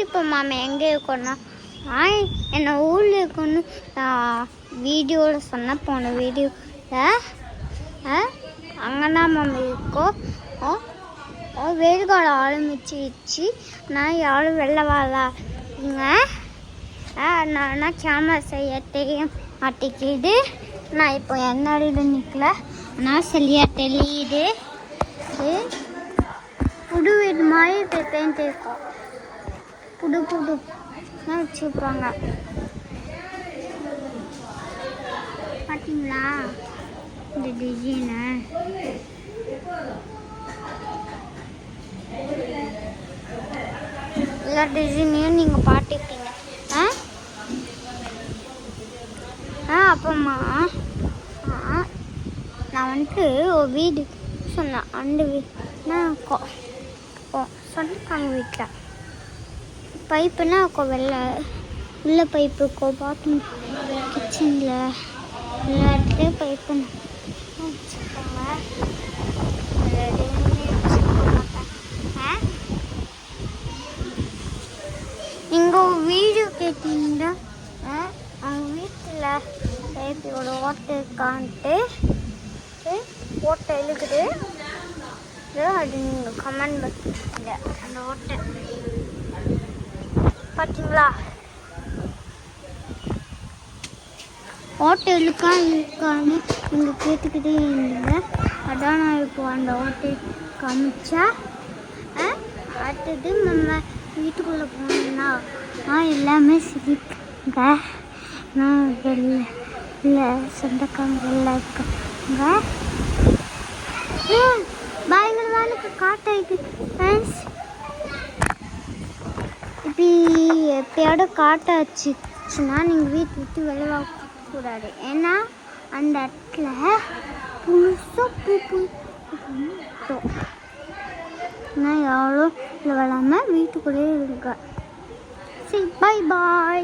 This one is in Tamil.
இப்போ மாமா எங்கே இருக்கோன்னா என்னை ஊரில் இருக்குன்னு நான் வீடியோவில் சொன்ன போன வீடியோவில் அங்கே தான் மாமா இருக்கோம். வெயில் காலம் ஆரம்பிச்சிச்சு. நான் யாரும் வெளில வரலாங்க. நான் கேமரா செய்ய தெரிய மாட்டேங்குது. நான் இப்போ என்னோட நிற்கல. ஆனால் சரியாக தெரியுது. புது வீடு மாதிரி இப்போ பெயிண்ட் இருக்கும். புது வச்சுருப்பாங்க பார்த்தீங்களா இந்த டிசைனை? எல்லா டிசைனையும் நீங்கள் பார்த்துருப்பீங்க. அப்புறமா நான் வந்துட்டு ஒரு வீடு சொன்னேன். அந்த வீடுனா சொன்னாங்க வீட்டில் பைப்புனா வெள்ளை உள்ள பைப்பு இருக்கும். பாத்ரூம் கிச்சனில் எல்லா இடத்துலையும் பைப்பு வச்சுருக்காங்க. நீங்கள் வீடியோ கேட்டீங்கன்னா அவங்க வீட்டில் பைப்போட ஓட்டை இருக்கான்ட்டு ஓட்டை எழுதுது. அது நீங்கள் கமெண்ட் பண்ணுங்க. அந்த ஓட்டை பார்த்தீங்களா? ஓட்டை இருக்கான்னு நீங்கள் கேட்டுக்கிட்டே இருந்தீங்க. அதான் நான் இப்போ அந்த ஓட்டை காமிச்சா. அடுத்தது நம்ம வீட்டுக்குள்ளே போனோம்னா எல்லாமே சிரிப்புங்க. நான் இல்லை சொந்தக்காரங்க எல்லாம் இருக்காங்க. பயங்கரமான காட்டாயிருக்கு ஃப்ரெண்ட்ஸ். இப்படி எப்பயாவது காட்டாச்சுன்னா நீங்கள் வீட்டை விட்டு வெளியே கூடாது. ஏன்னா அந்த இடத்துல புதுசாக பூ நான் எவ்வளோ இல்லை விளாமல் வீட்டுக்குள்ளேயே இருக்க. சரி, பாய்.